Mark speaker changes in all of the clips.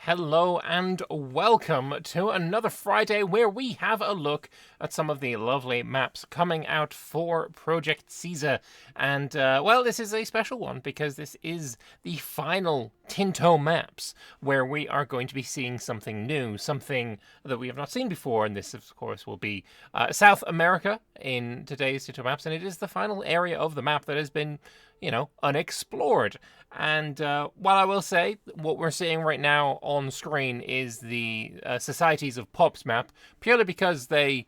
Speaker 1: Hello and welcome to another Friday where we have a look at some of the lovely maps coming out for Project Caesar. And, well, this is a special one because this is the final Tinto maps where we are going to be seeing something new, something that we have not seen before. And this, of course, will be South America in today's Tinto maps. And it is the final area of the map that has been unexplored. And while I will say what we're seeing right now on screen is the Societies of Pops map, purely because they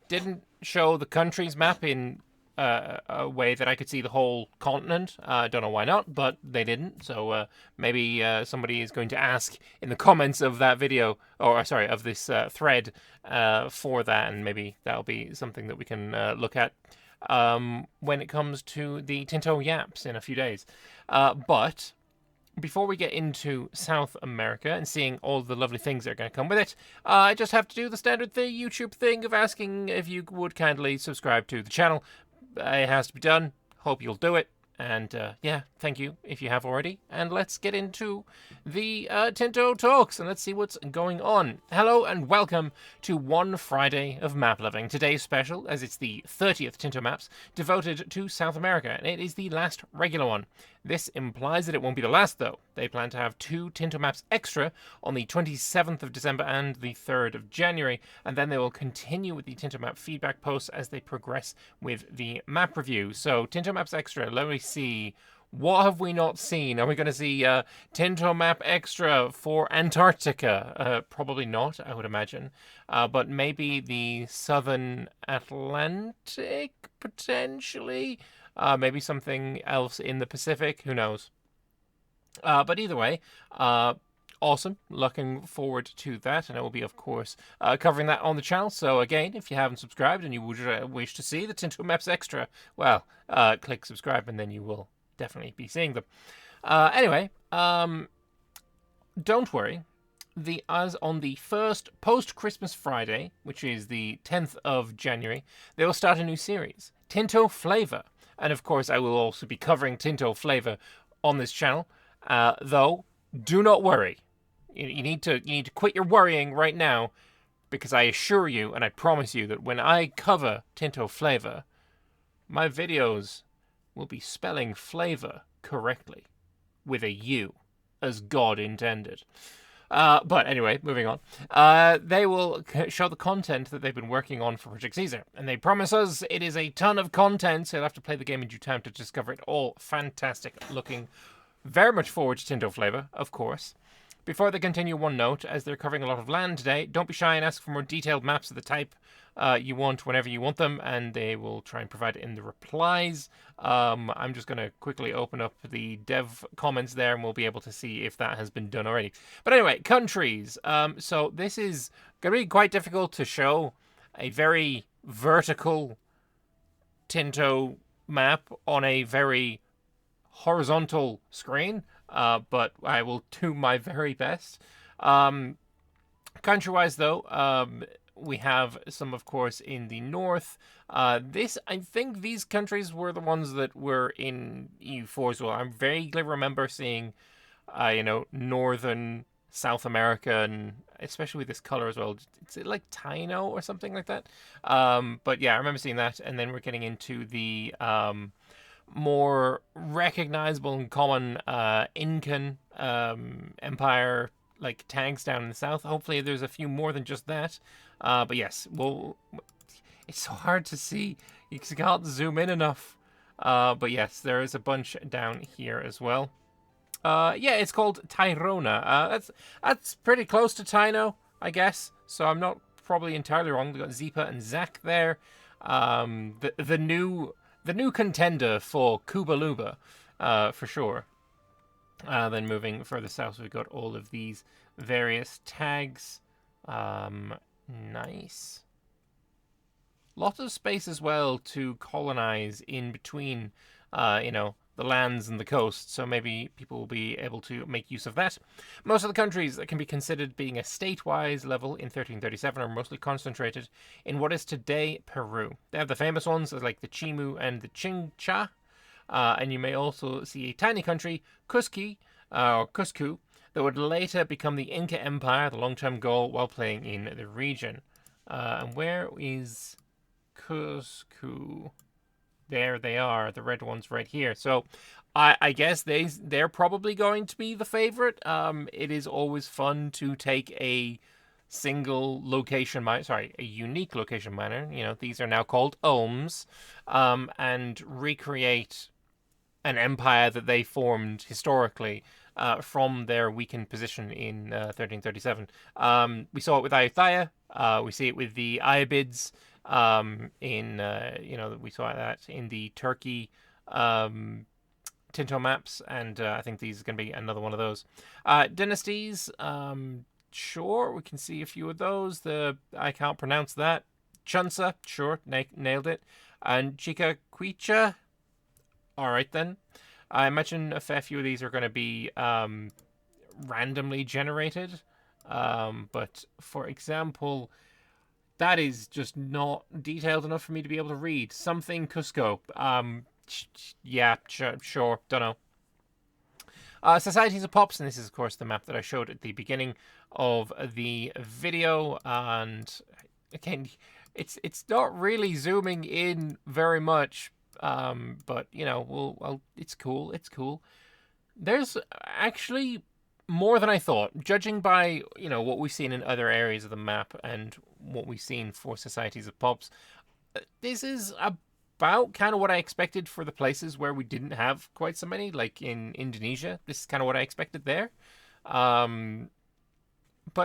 Speaker 1: didn't show the country's map in a way that I could see the whole continent. I don't know why not, but they didn't. So maybe somebody is going to ask in the comments of that video, or sorry, of this thread for that, and maybe that'll be something that we can look at when it comes to the Tinto Yaps in a few days. But before we get into South America and seeing all the lovely things that are going to come with it, I just have to do the standard YouTube thing of asking if you would kindly subscribe to the channel. It has to be done. Hope you'll do it. And yeah, thank you if you have already. And let's get into the Tinto talks and let's see what's going on. Hello and welcome to one Friday of map loving. Today's special, as it's the 30th Tinto maps devoted to South America, and it is the last regular one. This implies that it won't be the last, though. They plan to have 2 Tinto maps extra on the 27th of December and the 3rd of January, and then they will continue with the Tinto map feedback posts as they progress with the map review. So, Tinto maps extra, let me see. What have we not seen? Are we going to see Tinto map extra for Antarctica? Probably not, I would imagine. But maybe the Southern Atlantic, potentially. Maybe something else in the Pacific. Who knows? But either way, awesome. Looking forward to that. And I will be, of course, covering that on the channel. So again, if you haven't subscribed and you would wish to see the Tinto Maps Extra, well, click subscribe and then you will definitely be seeing them. Anyway, don't worry. As on the first post-Christmas Friday, which is the 10th of January, they will start a new series, Tinto Flavor. And of course, I will also be covering Tinto Flavor on this channel. Though, do not worry. You need to quit your worrying right now, because I assure you, and I promise you, that when I cover Tinto Flavor, my videos will be spelling flavor correctly, with a U, as God intended. But anyway, moving on. They will show the content that they've been working on for Project Caesar, and they promise us it is a ton of content, so you'll have to play the game in due time to discover it all. Fantastic. Looking very much forward to Tinto Flavor, of course. Before they continue, one note, as they're covering a lot of land today, don't be shy and ask for more detailed maps of the type you want whenever you want them, and they will try and provide it in the replies. I'm just going to quickly open up the dev comments there, and we'll be able to see if that has been done already. But anyway, countries. So this is going to be quite difficult to show a very vertical Tinto map on a very horizontal screen, but I will do my very best. Country-wise, though, we have some, of course, in the north. I think these countries were the ones that were in EU4 as well. I vaguely remember seeing, northern South America, and especially with this color as well. Is it like Tino or something like that? But yeah, I remember seeing that. And then we're getting into the more recognizable and common Incan Empire like tags down in the south. Hopefully there's a few more than just that. But yes, well, it's so hard to see. You can't zoom in enough. But yes, there is a bunch down here as well. Yeah, it's called Tyrona. That's pretty close to Tino, I guess. So I'm not probably entirely wrong. We've got Zipa and Zach there. The new contender for Cuba Luba, for sure. Then moving further south, we've got all of these various tags. Nice. Lot of space as well to colonize in between, the lands and the coast, so maybe people will be able to make use of that. Most of the countries that can be considered being a state-wise level in 1337 are mostly concentrated in what is today Peru. They have the famous ones like the Chimu and the Chincha, and you may also see a tiny country, Cusco, that would later become the Inca Empire, the long-term goal while playing in the region. And where is Cusco? There they are, the red ones right here. So I guess they're probably going to be the favorite. It is always fun to take a single location miner, sorry, a unique location miner. You know, these are now called ohms, and recreate an empire that they formed historically from their weakened position in 1337. We saw it with Ayutthaya. We see it with the Ayyubids. We saw that in the Turkey Tinto maps, and I think these is going to be another one of those. Dynasties, sure, we can see a few of those. I can't pronounce that. Chunsa, sure, nailed it. And Chicaquicha, all right then. I imagine a fair few of these are going to be randomly generated. But for example, that is just not detailed enough for me to be able to read. Something Cusco. Yeah, sure, don't know. Societies of Pops, and this is of course the map that I showed at the beginning of the video. And again, it's not really zooming in very much, but you know, it's cool. It's cool. There's actually more than I thought, judging by what we've seen in other areas of the map and what we've seen for Societies of Pops. This is about kind of what I expected for the places where we didn't have quite so many, like in Indonesia. This is kind of what I expected there. But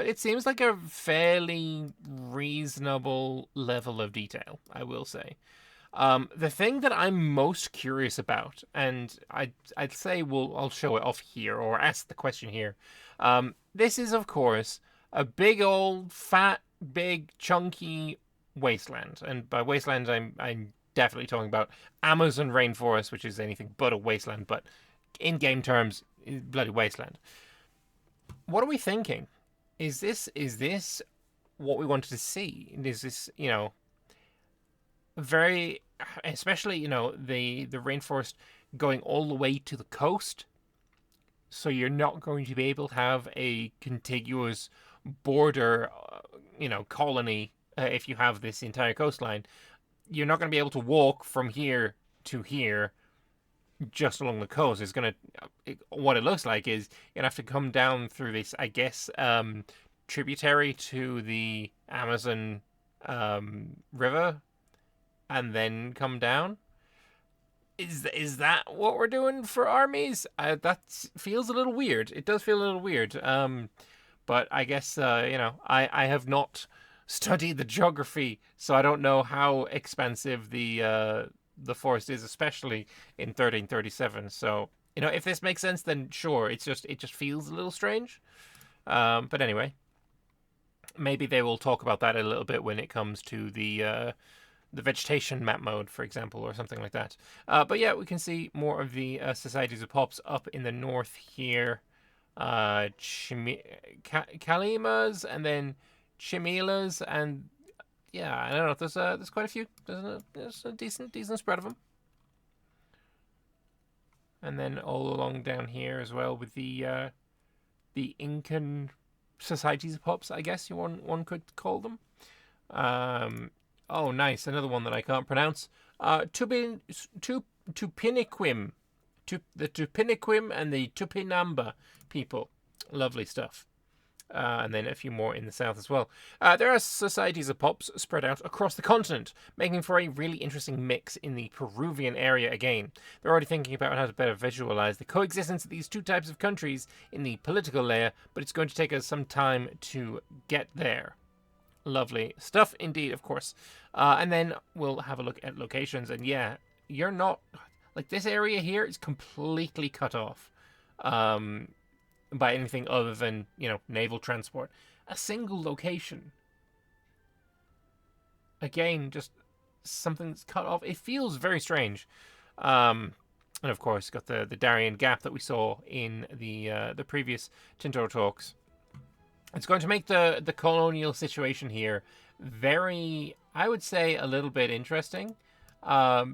Speaker 1: it seems like a fairly reasonable level of detail, I will say. The thing that I'm most curious about, and I'd say I'll show it off here or ask the question here. This is, of course, a big old fat, big chunky wasteland, and by wasteland I'm definitely talking about Amazon rainforest, which is anything but a wasteland, but in game terms, bloody wasteland. What are we thinking? Is this what we wanted to see? Is this very, especially the rainforest going all the way to the coast, so you're not going to be able to have a contiguous border colony. If you have this entire coastline, you're not going to be able to walk from here to here just along the coast. It's going to, what it looks like is you're going to have to come down through this, I guess, tributary to the Amazon river, and then come down. Is that what we're doing for armies? That feels a little weird. It does feel a little weird. But I guess I have not studied the geography, so I don't know how expansive the forest is, especially in 1337. So if this makes sense, then sure. It just feels a little strange. But anyway, maybe they will talk about that a little bit when it comes to the vegetation map mode, for example, or something like that. But yeah, we can see more of the Societies of Pops up in the north here. Kalimas, and then Chimilas, and yeah, I don't know. There's quite a few. There's a decent spread of them. And then all along down here as well with the Incan Societies of Pops, I guess one could call them. Oh, nice. Another one that I can't pronounce. Tupiniquim. The Tupiniquim and the Tupinamba people. Lovely stuff. And then a few more in the south as well. There are Societies of Pops spread out across the continent, making for a really interesting mix in the Peruvian area again. They're already thinking about how to better visualize the coexistence of these two types of countries in the political layer, but it's going to take us some time to get there. Lovely stuff indeed, of course. And then we'll have a look at locations, and yeah, you're not... Like, this area here is completely cut off by anything other than, naval transport. A single location. Again, just something that's cut off. It feels very strange. And of course, got the Darien Gap that we saw in the previous Tinto talks. It's going to make the colonial situation here very, I would say, a little bit interesting.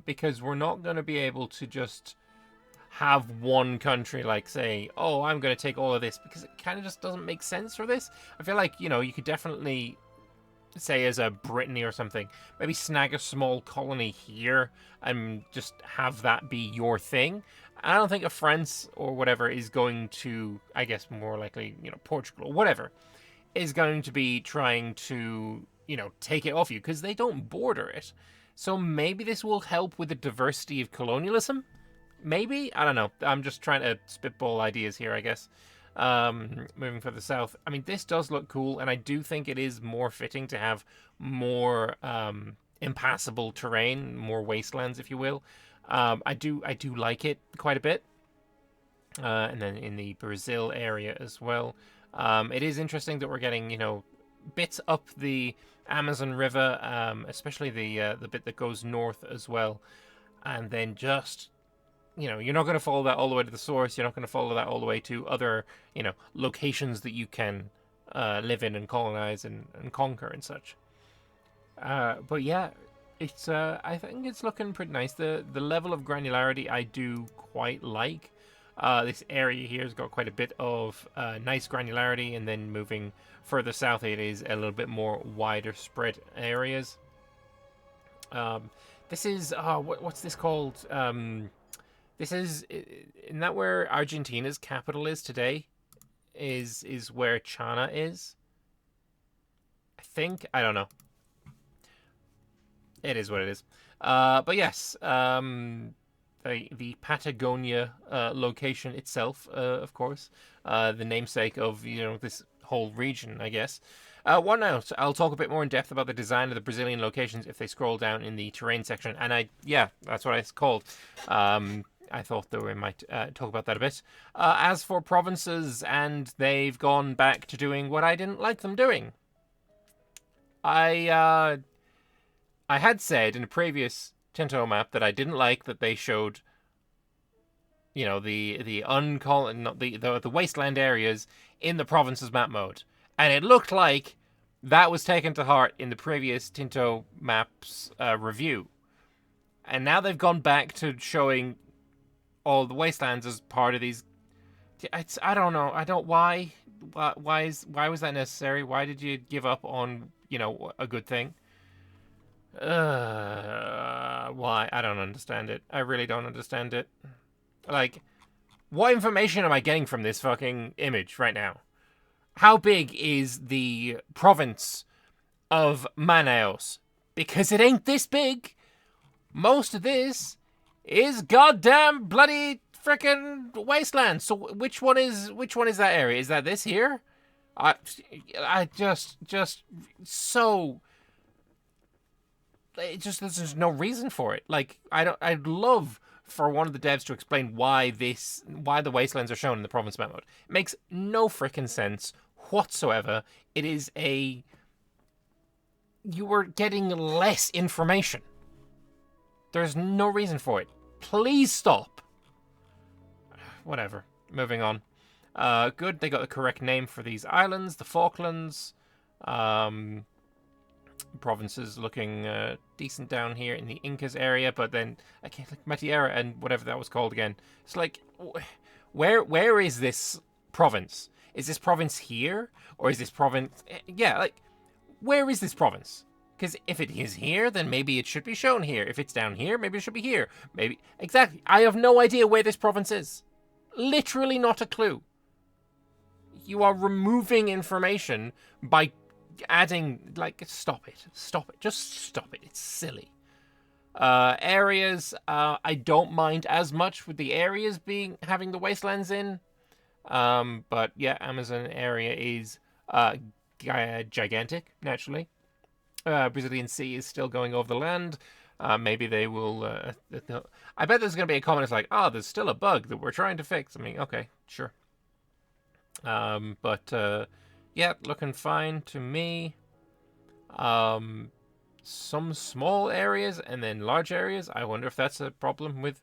Speaker 1: Because we're not going to be able to just... have one country like say, oh, I'm going to take all of this, because it kind of just doesn't make sense for this. I feel like, you know, you could definitely say as a Brittany or something, maybe snag a small colony here and just have that be your thing. I don't think a France or whatever is going to, I guess more likely, you know, Portugal or whatever, is going to be trying to, you know, take it off you, because they don't border it. So maybe this will help with the diversity of colonialism. Maybe? I don't know. I'm just trying to spitball ideas here, I guess. Moving further south. I mean, this does look cool, and I do think it is more fitting to have more impassable terrain, more wastelands, if you will. I do like it quite a bit. And then in the Brazil area as well. It is interesting that we're getting, you know, bits up the Amazon River, especially the bit that goes north as well. And then just, you know, you're not going to follow that all the way to the source. You're not going to follow that all the way to other, you know, locations that you can live in and colonize and conquer and such. But yeah, it's I think it's looking pretty nice. The level of granularity I do quite like. This area here has got quite a bit of nice granularity, and then moving further south, it is a little bit more wider spread areas. This is what's this called? This is, isn't that where Argentina's capital is today? Is where China is? I think, I don't know. It is what it is. But yes, the Patagonia location itself, of course, the namesake of, you know, this whole region, I guess. One note, I'll talk a bit more in depth about the design of the Brazilian locations if they scroll down in the terrain section. And yeah, that's what it's called. I thought that we might talk about that a bit. As for provinces, and they've gone back to doing what I didn't like them doing. I had said in a previous Tinto map that I didn't like that they showed, you know, the wasteland areas in the provinces map mode, and it looked like that was taken to heart in the previous Tinto maps review, and now they've gone back to showing all the wastelands as part of these. I don't know. I don't why was that necessary? Why did you give up on, you know, a good thing? Why? I don't understand it. I really don't understand it. Like, what information am I getting from this fucking image right now? How big is the province of Manaus? Because it ain't this big. Most of this is goddamn bloody frickin' wasteland. So which one is that area? Is that this here? I just so. It just, there's no reason for it. Like, I'd love for one of the devs to explain why the wastelands are shown in the province map mode. It makes no frickin' sense whatsoever. It is you were getting less information. There's no reason for it. Please stop. Whatever. Moving on. Good, they got the correct name for these islands, the Falklands. Provinces looking decent down here in the Incas area, but then like Matiera and whatever that was called again. It's like, where is this province? Is this province here, or is this province? Yeah, like, where is this province? Because if it is here, then maybe it should be shown here. If it's down here, maybe it should be here. Maybe exactly. I have no idea where this province is. Literally not a clue. You are removing information by adding, like, stop it, just stop it. It's silly. Areas, I don't mind as much with the areas having the wastelands in, but yeah, Amazon area is gigantic, naturally. Brazilian Sea is still going over the land. Maybe they will. I bet there's going to be a comment that's like, "Oh, there's still a bug that we're trying to fix." I mean, okay, sure. But yeah, looking fine to me. Some small areas and then large areas. I wonder if that's a problem with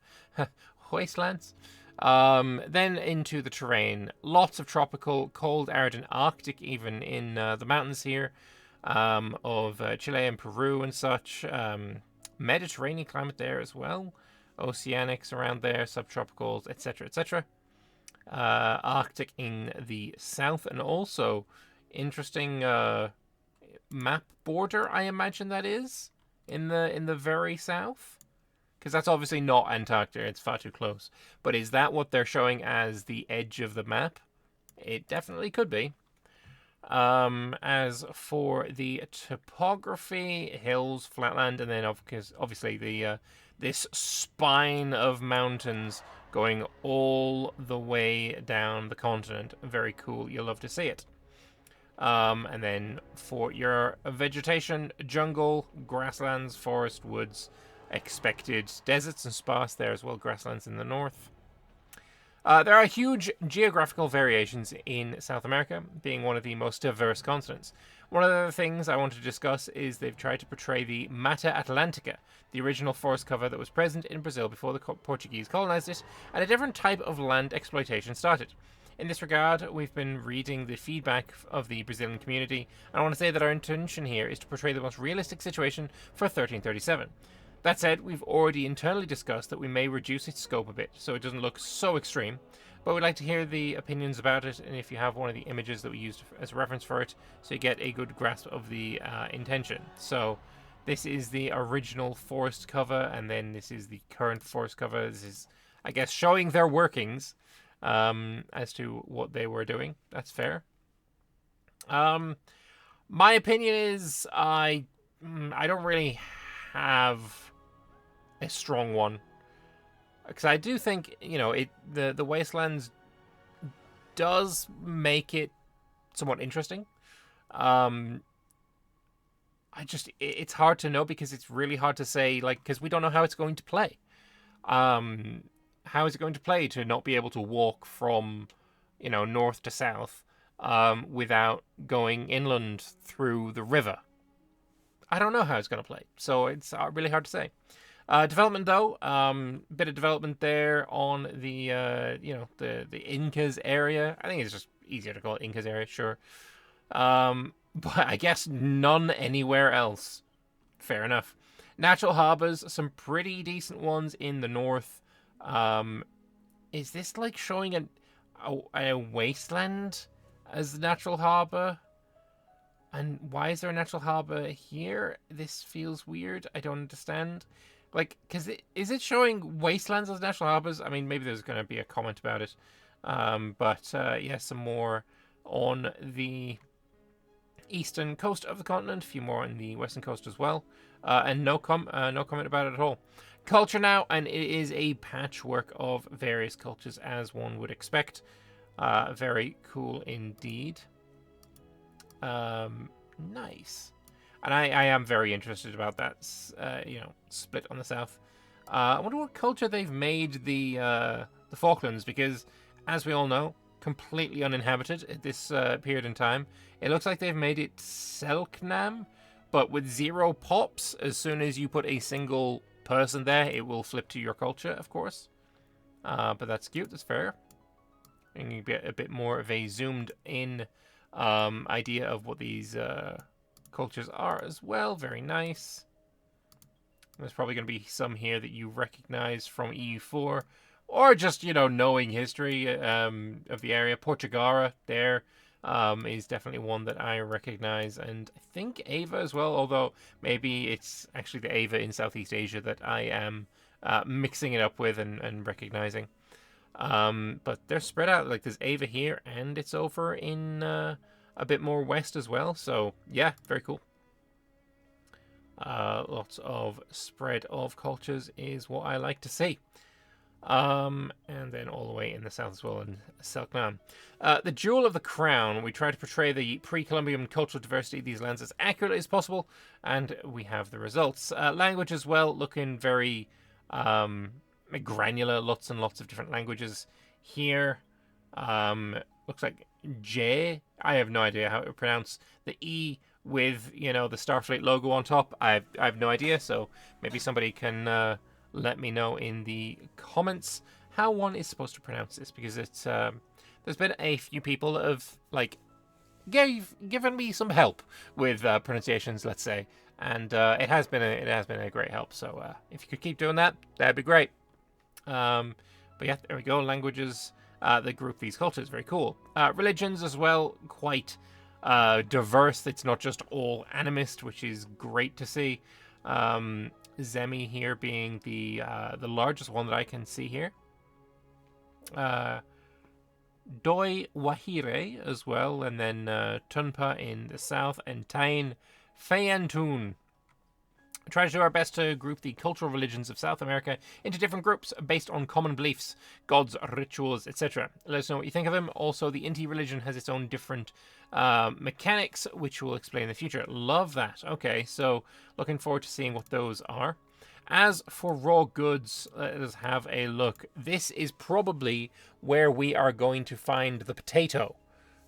Speaker 1: wastelands. Then into the terrain. Lots of tropical, cold, arid, and Arctic, even in the mountains here of Chile and Peru and such. Mediterranean climate there as well. oceanics around there, subtropicals, etc., etc. Arctic in the south, and also interesting map border, I imagine that is in the very south, because that's obviously not Antarctica. It's far too close. But is that what they're showing as the edge of the map? It definitely could be. As for the topography, hills, flatland, and then obviously the this spine of mountains going all the way down the continent. Very cool. You'll love to see it. And then for your vegetation, jungle, grasslands, forest, woods, expected deserts and sparse there as well, grasslands in the north. There are huge geographical variations in South America, being one of the most diverse continents. One of the things I want to discuss is they've tried to portray the Mata Atlantica, the original forest cover that was present in Brazil before the Portuguese colonized it, and a different type of land exploitation started. In this regard, we've been reading the feedback of the Brazilian community, and I want to say that our intention here is to portray the most realistic situation for 1337. That said, we've already internally discussed that we may reduce its scope a bit, so it doesn't look so extreme, but we'd like to hear the opinions about it, and if you have one of the images that we used as a reference for it, so you get a good grasp of the intention. So, this is the original forest cover, and then this is the current forest cover. This is, I guess, showing their workings as to what they were doing. That's fair. My opinion is I don't really have a strong one, because I do think, you know, the wastelands does make it somewhat interesting. It's hard to know, because it's really hard to say, like, because we don't know how it's going to play. How is it going to play to not be able to walk from, you know, north to south without going inland through the river? I don't know how it's going to play, so it's really hard to say. Development, though, bit of development there on the the Incas area. I think it's just easier to call it Incas area, sure. But I guess none anywhere else. Fair enough. Natural harbors, some pretty decent ones in the north. Is this like showing a wasteland as the natural harbor? And why is there a natural harbor here? This feels weird. I don't understand. Like, because is it showing wastelands as national harbors? I mean, maybe there's going to be a comment about it. Yeah, some more on the eastern coast of the continent. A few more on the western coast as well. And no comment about it at all. Culture now, and it is a patchwork of various cultures, as one would expect. Very cool indeed. Nice. And I am very interested about that, split on the south. I wonder what culture they've made the Falklands, because, as we all know, completely uninhabited at this period in time. It looks like they've made it Selknam, but with 0 pops. As soon as you put a single person there, it will flip to your culture, of course. But that's cute, that's fair. And you get a bit more of a zoomed in idea of what these cultures are as well. Very nice. There's probably going to be some here that you recognize from EU4, or just, knowing history of the area. Portugal there is definitely one that I recognize, and I think Ava as well, although maybe it's actually the Ava in Southeast Asia that I am mixing it up with and recognizing. But they're spread out. Like, there's Ava here, and it's over in a bit more west as well. So, yeah, very cool. Lots of spread of cultures is what I like to see. And then all the way in the south as well, in Selknam. The Jewel of the Crown. We try to portray the pre-Columbian cultural diversity of these lands as accurately as possible, and we have the results. Language as well, looking very granular. Lots and lots of different languages here. Looks like J. I have no idea how to pronounce the E with, the Starfleet logo on top. I have no idea, so maybe somebody can let me know in the comments how one is supposed to pronounce this, because it's there's been a few people that have given me some help with pronunciations, let's say, and it has been a great help. So if you could keep doing that, that'd be great. But yeah, there we go. Languages that group these cultures. Very cool. Religions as well, quite diverse. It's not just all animist, which is great to see. Zemi here being the largest one that I can see here. Doi Wahire as well, and then Tunpa in the south, and Tain Fayantun. Try to do our best to group the cultural religions of South America into different groups based on common beliefs, gods, rituals, etc. Let us know what you think of them. Also, the Inti religion has its own different mechanics, which we'll explain in the future. Love that. Okay, so looking forward to seeing what those are. As for raw goods, let us have a look. This is probably where we are going to find the potato.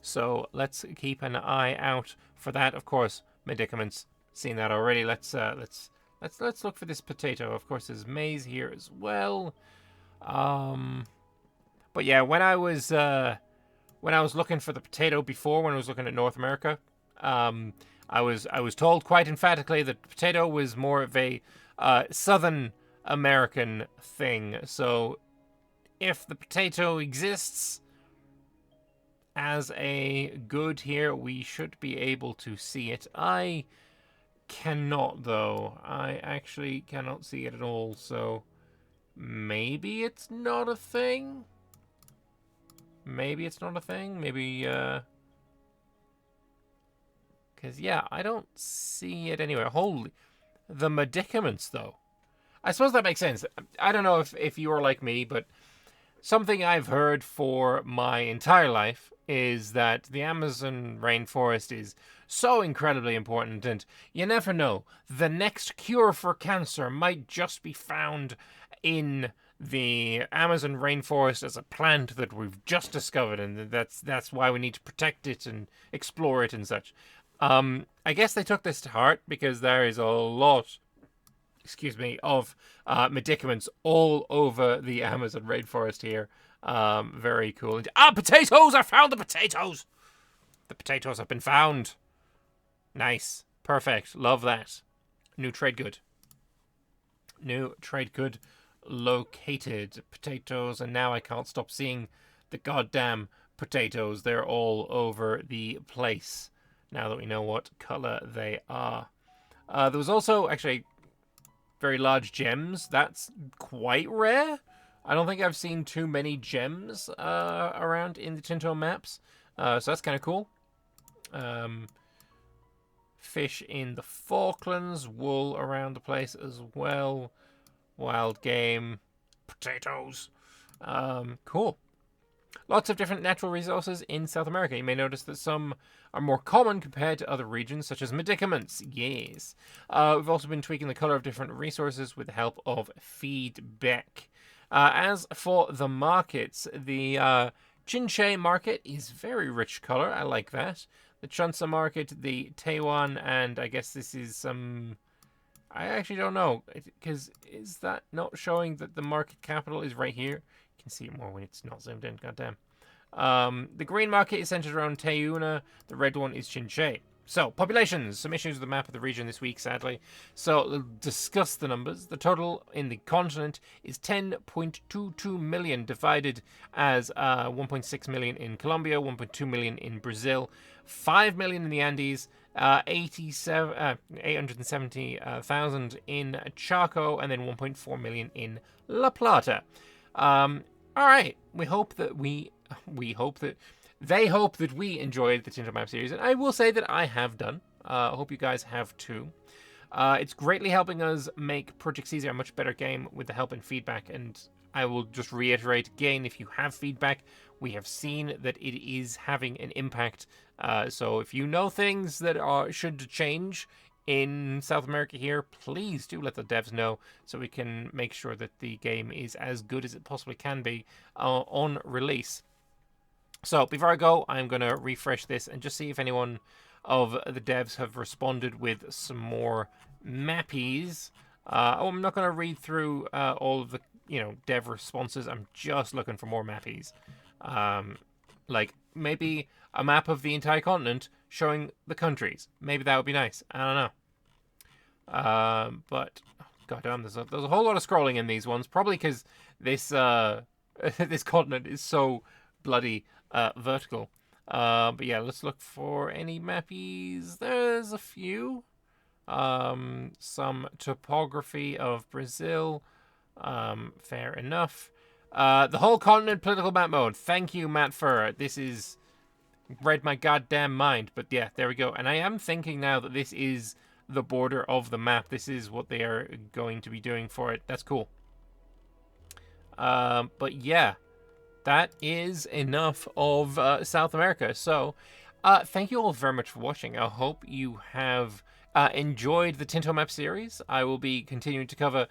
Speaker 1: So let's keep an eye out for that. Of course, medicaments. Seen that already. Let's look for this potato. Of course, there's maize here as well. But yeah, when I was looking for the potato before, when I was looking at North America, I was told quite emphatically that potato was more of a Southern American thing. So if the potato exists as a good here, we should be able to see it. I cannot, though. I actually cannot see it at all, so maybe it's not a thing? Maybe it's not a thing? Maybe, because, yeah, I don't see it anywhere. Holy... The medicaments, though. I suppose that makes sense. I don't know if you are like me, but something I've heard for my entire life is that the Amazon rainforest is so incredibly important, and you never know. The next cure for cancer might just be found in the Amazon rainforest as a plant that we've just discovered, and that's why we need to protect it and explore it and such. I guess they took this to heart because there is a lot, of medicaments all over the Amazon rainforest here. Very cool. Potatoes! I found the potatoes! The potatoes have been found. Nice. Perfect. Love that. New trade good. New trade good located. Potatoes, and now I can't stop seeing the goddamn potatoes. They're all over the place. Now that we know what colour they are. There was also, actually, very large gems. That's quite rare. I don't think I've seen too many gems around in the Tinto maps. So that's kind of cool. Fish in the Falklands. Wool around the place as well. Wild game. Potatoes. Cool. Lots of different natural resources in South America. You may notice that some are more common compared to other regions, such as medicaments. Yes. We've also been tweaking the color of different resources with the help of feedback. As for the markets, the Chinche market is very rich color. I like that. The Chunsa market, the Taiwan, and I guess this is some... I actually don't know, because is that not showing that the market capital is right here? You can see it more when it's not zoomed in, goddamn. The green market is centered around Tayuna. The red one is Chinche. So, populations. Some issues with the map of the region this week, sadly. So, we'll discuss the numbers. The total in the continent is 10.22 million, divided as 1.6 million in Colombia, 1.2 million in Brazil, 5 million in the Andes, 870,000 in Chaco, and then 1.4 million in La Plata. All right. They hope that we enjoyed the Tinto Map series, and I will say that I have done. I hope you guys have too. It's greatly helping us make Project Caesar a much better game with the help and feedback, and I will just reiterate again, if you have feedback, we have seen that it is having an impact. So if you know things that should change in South America here, please do let the devs know so we can make sure that the game is as good as it possibly can be on release. So before I go, I'm going to refresh this and just see if anyone of the devs have responded with some more mappies. I'm not going to read through all of the dev responses. I'm just looking for more mappies. Like maybe a map of the entire continent showing the countries. Maybe that would be nice. I don't know. But God damn, there's a whole lot of scrolling in these ones. Probably because this this continent is so bloody vertical. But yeah, let's look for any mappies. There's a few. Some topography of Brazil. Fair enough. The whole continent political map mode. Thank you, Matt Furr. This is read my goddamn mind. But yeah, there we go. And I am thinking now that this is the border of the map. This is what they are going to be doing for it. That's cool. But yeah, that is enough of South America. So, thank you all very much for watching. I hope you have enjoyed the Tinto Map series. I will be continuing to cover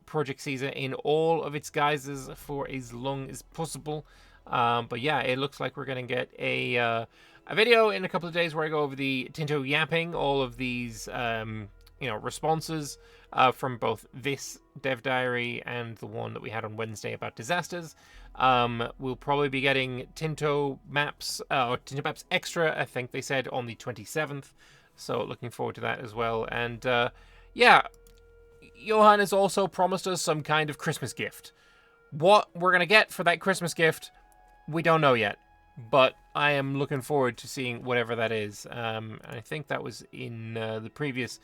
Speaker 1: Project Caesar in all of its guises for as long as possible. But yeah, it looks like we're going to get a video in a couple of days where I go over the Tinto yapping, all of these responses from both this dev diary and the one that we had on Wednesday about disasters. We'll probably be getting Tinto Maps, or Tinto Maps Extra, I think they said, on the 27th. So looking forward to that as well. And yeah, Johan has also promised us some kind of Christmas gift. What we're going to get for that Christmas gift, we don't know yet. But I am looking forward to seeing whatever that is. I think that was in the previous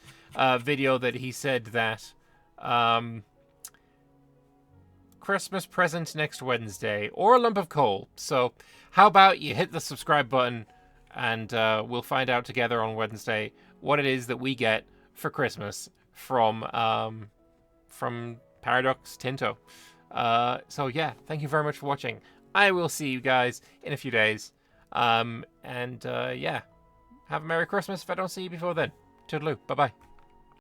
Speaker 1: video that he said that Christmas present next Wednesday, or a lump of coal. So how about you hit the subscribe button, and we'll find out together on Wednesday what it is that we get for Christmas from Paradox Tinto. So yeah, thank you very much for watching. I will see you guys in a few days. Yeah, have a Merry Christmas if I don't see you before then. Toodaloo. Bye-bye.